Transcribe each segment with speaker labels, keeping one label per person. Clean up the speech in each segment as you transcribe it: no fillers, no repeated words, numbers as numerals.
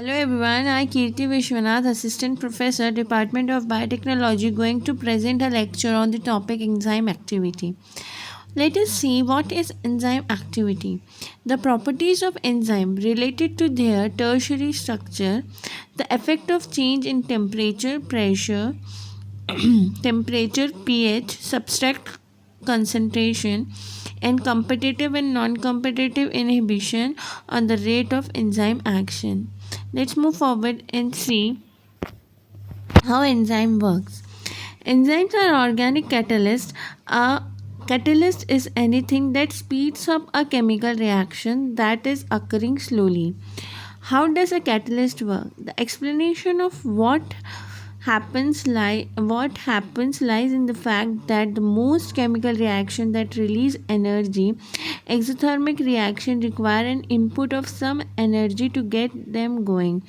Speaker 1: Hello everyone, I Kirti Vishwanath, Assistant Professor, Department of Biotechnology, going to present a lecture on the topic enzyme activity. Let us see what is enzyme activity. The properties of enzyme related to their tertiary structure, the effect of change in temperature, pressure, temperature, pH, substrate concentration, and competitive and non-competitive inhibition on the rate of enzyme action. Let's move forward and see how enzyme works. Enzymes are organic catalysts. A catalyst is anything that speeds up a chemical reaction that is occurring slowly. How does a catalyst work? The explanation of what happens lies in the fact that the most chemical reaction that release energy, exothermic reaction, require an input of some energy to get them going.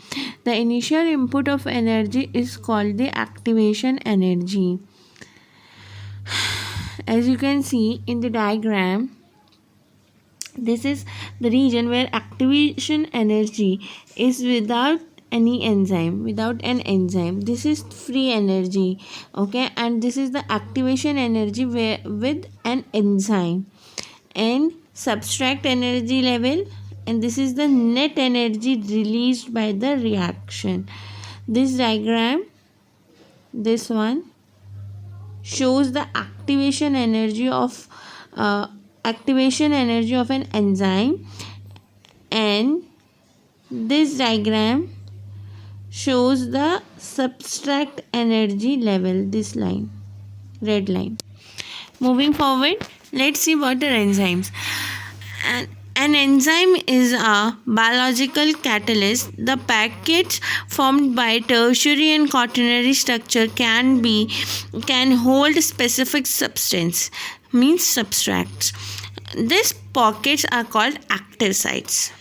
Speaker 1: The initial input of energy is called the activation energy. As you can see in the diagram, this is the region where activation energy is without an enzyme. This is free energy, okay, and this is the activation energy where with an enzyme, and subtract energy level, and this is the net energy released by the reaction. This diagram, this one, shows the activation energy of an enzyme, and this diagram shows the subtract energy level, this line, red line. Moving forward, let's see what are enzymes. An enzyme is a biological catalyst. The packets formed by tertiary and quaternary structure can hold specific substance, means substrates. These pockets are called active sites.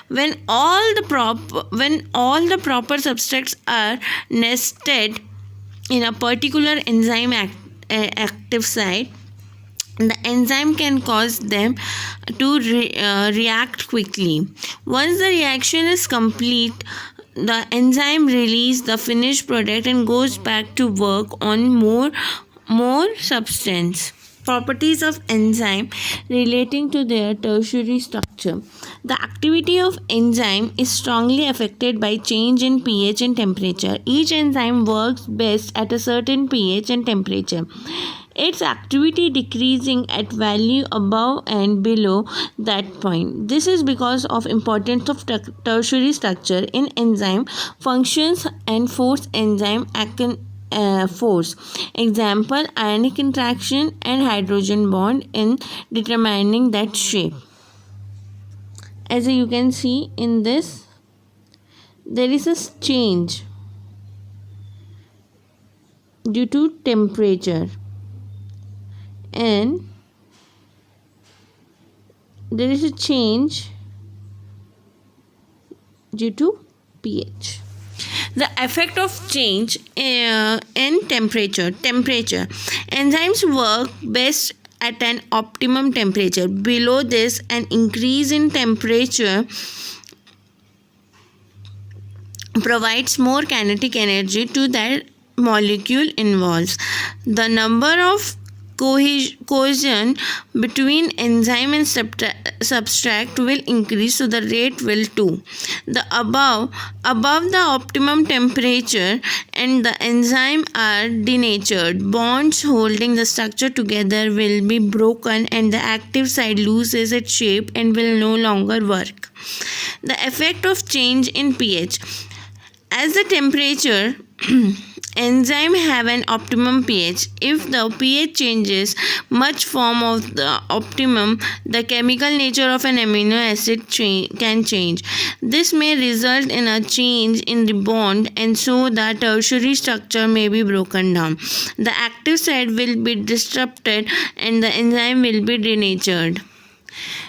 Speaker 1: When all the proper substrates are nested in a particular enzyme active site, the enzyme can cause them to react quickly. Once the reaction is complete, the enzyme releases the finished product and goes back to work on more substance. Properties of enzyme relating to their tertiary structure. The activity of enzyme is strongly affected by change in pH and temperature. Each enzyme works best at a certain pH and temperature. Its activity decreasing at value above and below that point. This is because of importance of tertiary structure in enzyme functions and force enzyme force. Example, ionic interaction and hydrogen bond in determining that shape. As you can see in this, there is a change due to temperature, and there is a change due to pH. The effect of change in temperature. Enzymes work best at an optimum temperature. Below this, an increase in temperature provides more kinetic energy to that molecule involved. The number of cohesion between enzyme and substrate will increase, so the rate will too. The above the optimum temperature and the enzyme are denatured. Bonds holding the structure together will be broken and the active site loses its shape and will no longer work. The effect of change in pH. As the temperature enzyme have an optimum pH. If the pH changes much from of the optimum, the chemical nature of an amino acid can change. This may result in a change in the bond, and so the tertiary structure may be broken down. The active site will be disrupted and the enzyme will be denatured.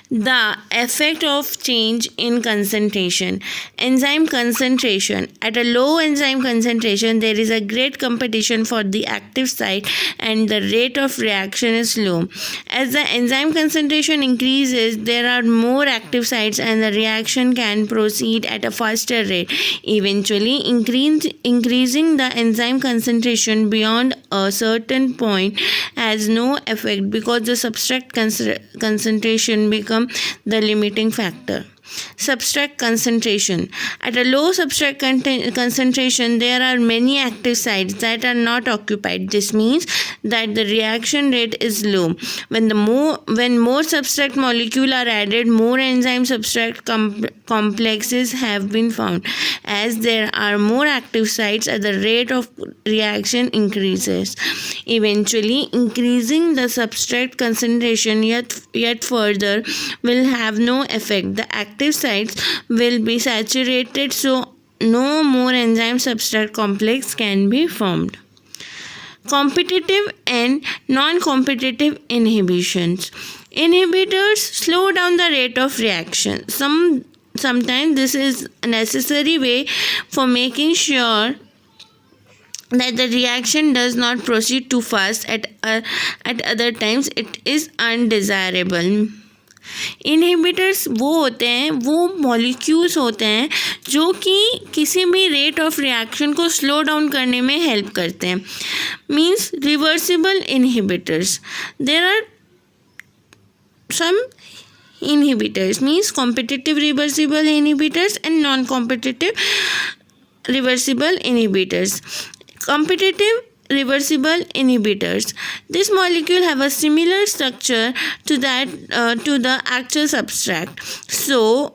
Speaker 1: The effect of change in concentration. Enzyme concentration. At a low enzyme concentration, there is a great competition for the active site and the rate of reaction is low. As the enzyme concentration increases, there are more active sites and the reaction can proceed at a faster rate, eventually increasing the enzyme concentration beyond a certain point has no effect because the substrate concentration become the limiting factor. Substrate concentration. At a low substrate concentration, there are many active sites that are not occupied. This means that the reaction rate is low. When more substrate molecules are added, more enzyme substrate complexes have been found. As there are more active sites, the rate of reaction increases, eventually increasing the substrate concentration yet further will have no effect. The active sites will be saturated, so no more enzyme substrate complex can be formed. Competitive and non-competitive inhibitions. Inhibitors slow down the rate of reaction. Sometimes this is a necessary way for making sure that the reaction does not proceed too fast. At other times it is undesirable. Inhibitors वो होते हैं, वो molecules होते हैं जो कि किसी भी रेट ऑफ रिएक्शन को स्लो डाउन करने में हेल्प करते हैं. Means reversible inhibitors. There are some inhibitors, means competitive reversible inhibitors and non-competitive reversible inhibitors. Competitive reversible inhibitors. This molecule have a similar structure to the actual substrate. So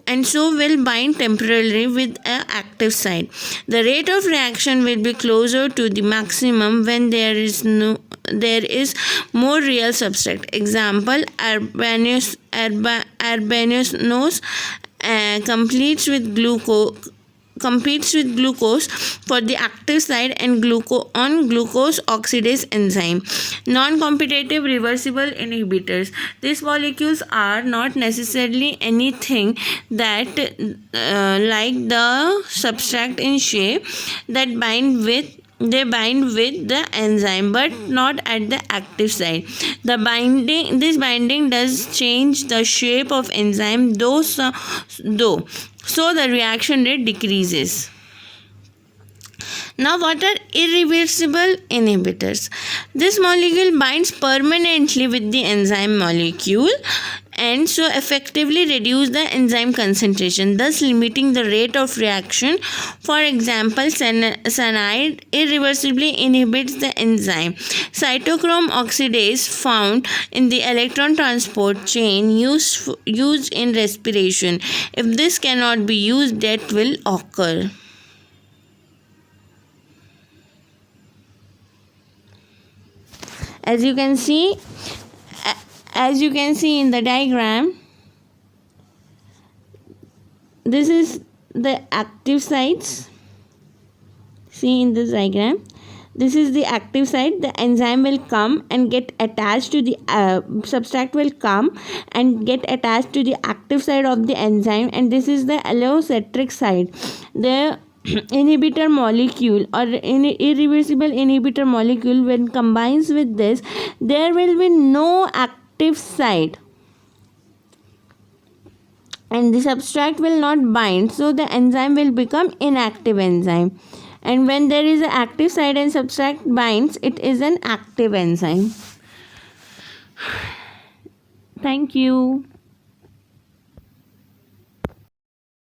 Speaker 1: will bind temporarily with an active site. The rate of reaction will be closer to the maximum when there is more real substrate. Example: arbutinose competes with glucose for the active site and glucose oxidase enzyme. Non-competitive reversible inhibitors. These molecules are not necessarily anything that like the substrate in shape that they bind with the enzyme but not at the active site. This binding does change the shape of enzyme though so the reaction rate decreases. Now, what are irreversible inhibitors? This molecule binds permanently with the enzyme molecule and so effectively reduce the enzyme concentration, thus limiting the rate of reaction. For example, cyanide irreversibly inhibits the enzyme cytochrome oxidase found in the electron transport chain used in respiration. If this cannot be used, death will occur. As you can see in the diagram, this is the active sites. See in this diagram, this is the active site. The enzyme will come and get attached to the substrate will come and get attached to the active site of the enzyme, and this is the allocentric site. The inhibitor molecule or irreversible inhibitor molecule, when combines with this, there will be no active site and the substrate will not bind, so the enzyme will become inactive enzyme. And when there is an active site and substrate binds, it is an active enzyme. Thank you.